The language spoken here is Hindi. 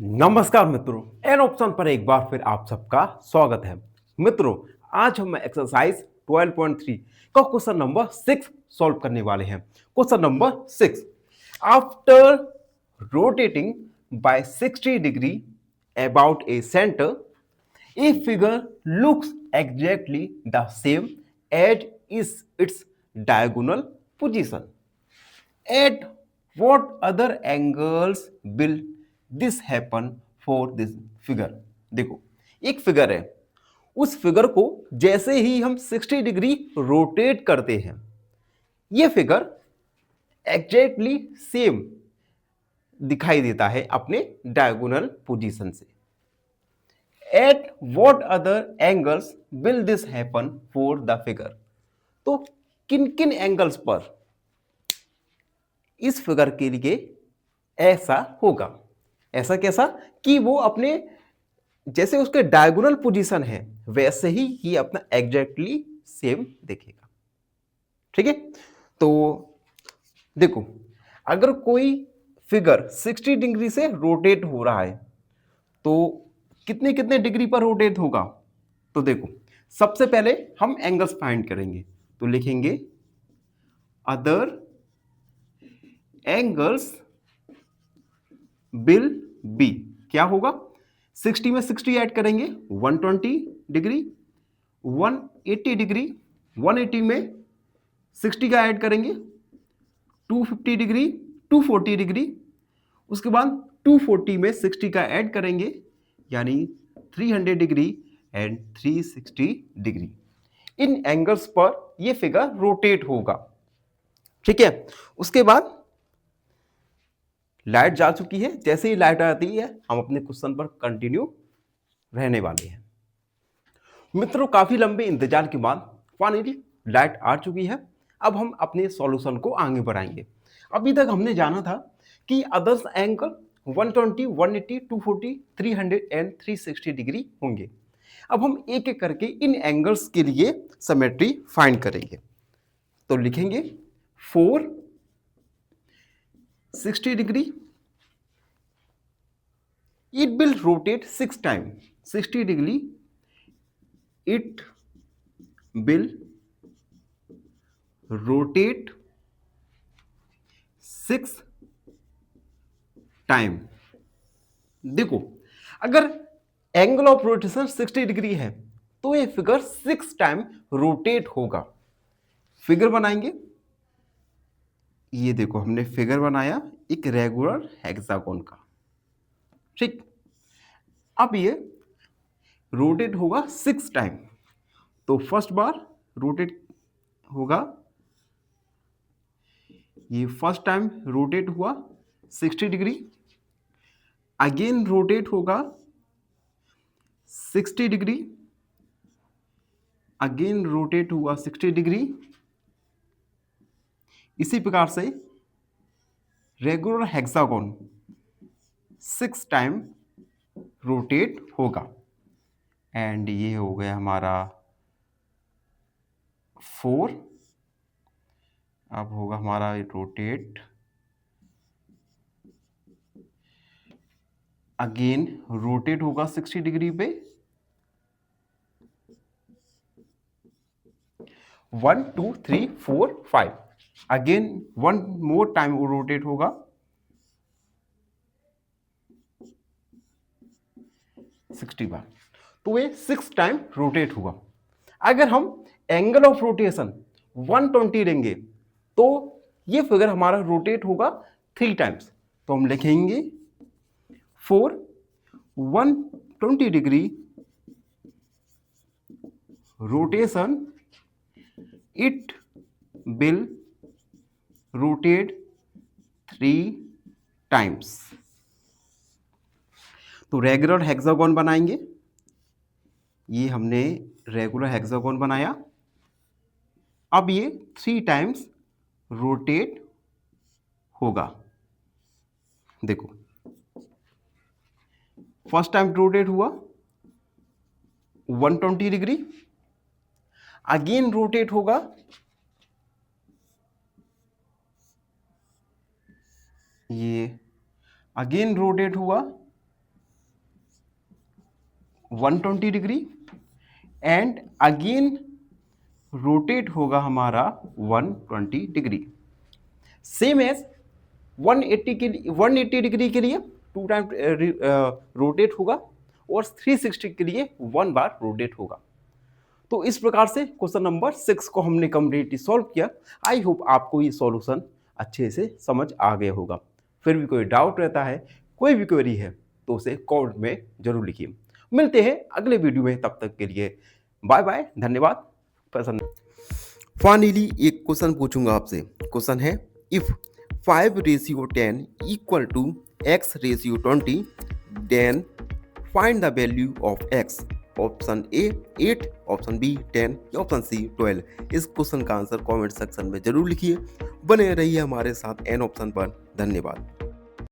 नमस्कार मित्रों, एन ऑप्शन पर एक बार फिर आप सबका स्वागत है। मित्रों, आज हम एक्सरसाइज 12.3 का क्वेश्चन नंबर 6 सॉल्व करने वाले हैं। Question number 6, after rotating by 60 degree about a centre, a figure looks exactly the same as is its diagonal position. At what other angles will this happen for this figure? देखो, एक फिगर है, उस फिगर को जैसे ही हम 60 डिग्री रोटेट करते हैं, ये फिगर एग्जैक्टली सेम दिखाई देता है अपने डायगोनल पोजीशन से। At what other angles will this happen for the figure? तो किन किन एंगल्स पर इस फिगर के लिए ऐसा होगा? ऐसा कैसा कि वो अपने जैसे उसके डायगोनल पोजीशन है वैसे ही ये अपना एग्जैक्टली सेम दिखेगा। ठीक है, तो देखो, अगर कोई फिगर 60 डिग्री से रोटेट हो रहा है तो कितने कितने डिग्री पर रोटेट होगा? तो देखो, सबसे पहले हम एंगल्स फाइंड करेंगे, तो लिखेंगे अदर एंगल्स विल बी, क्या होगा? 60 में 60 ऐड करेंगे 120 डिग्री, 180 डिग्री, 180 में 60 का ऐड करेंगे 250 डिग्री, 240 डिग्री, उसके बाद 240 में 60 का ऐड करेंगे यानी 300 degree and 360 degree. In angles पर यह फिगर रोटेट होगा। ठीक है, उसके बाद लाइट जा चुकी है, जैसे ही लाइट आती है हम अपने क्वेश्चन पर कंटिन्यू रहने वाले हैं। मित्रों, काफी लंबे इंतजार के बाद फाइनली लाइट आ चुकी है। अब हम अपने सॉल्यूशन को आगे बढ़ाएंगे। अभी तक हमने जाना था कि अदर्स एंगल 120, 180, 240, 300 एंड 360 डिग्री होंगे। अब हम एक एक करके इन एंगल्स के लिए सिमेट्री फाइंड करेंगे। तो लिखेंगे 4 60 degree, it will rotate 6 times. 60 degree, it will rotate 6 time. देखो, अगर एंगल ऑफ रोटेशन 60 डिग्री है तो ये फिगर 6 टाइम रोटेट होगा। फिगर बनाएंगे, ये देखो हमने फिगर बनाया एक रेगुलर हेक्सागोन का। ठीक, अब ये रोटेट होगा 6 टाइम। तो फर्स्ट बार रोटेट होगा, ये फर्स्ट टाइम रोटेट हुआ 60 डिग्री, अगेन रोटेट होगा 60 डिग्री, अगेन रोटेट हुआ 60 डिग्री। इसी प्रकार से रेगुलर हेक्सागोन 6 टाइम रोटेट होगा एंड ये हो गया हमारा 4। अब होगा हमारा रोटेट अगेन, रोटेट होगा 60 डिग्री पे 1 2 3 4 5, अगेन वन मोर टाइम वो रोटेट होगा 60 बार। तो ये 6 टाइम रोटेट हुआ। अगर हम एंगल ऑफ रोटेशन 120 लेंगे तो ये फिगर हमारा रोटेट होगा 3 टाइम्स। तो हम लिखेंगे 4 120 degree rotation, it will rotate 3 times. तो रेगुलर हेक्सागोन बनाएंगे, ये हमने रेगुलर हेक्सागोन बनाया। अब ये 3 टाइम्स रोटेट होगा। देखो, फर्स्ट टाइम रोटेट हुआ 120 डिग्री, अगेन रोटेट होगा ये, अगेन रोटेट हुआ 120 डिग्री एंड अगेन रोटेट होगा हमारा 120 डिग्री। सेम एज 180 के लिए 180 डिग्री के लिए 2 टाइम रोटेट होगा और 360 के लिए 1 बार रोटेट होगा। तो इस प्रकार से क्वेश्चन नंबर 6 को हमने कंप्लीटली सॉल्व किया। आई होप आपको ये सॉल्यूशन अच्छे से समझ आ गया होगा। फिर भी कोई डाउट रहता है, कोई भी क्वेरी है तो उसे कमेंट में जरूर लिखिए। मिलते हैं अगले वीडियो में, तब तक के लिए बाय बाय, धन्यवाद। पसंद फाइनली एक क्वेश्चन पूछूंगा आपसे। क्वेश्चन है if 5:10 equal to x:20 then find the value of x। Option A 8, option B 10 या ऑप्शन सी 12। इस क्वेश्चन का आंसर कमेंट सेक्शन में जरूर लिखिए। बने रहिए हमारे साथ एन ऑप्शन पर। धन्यवाद।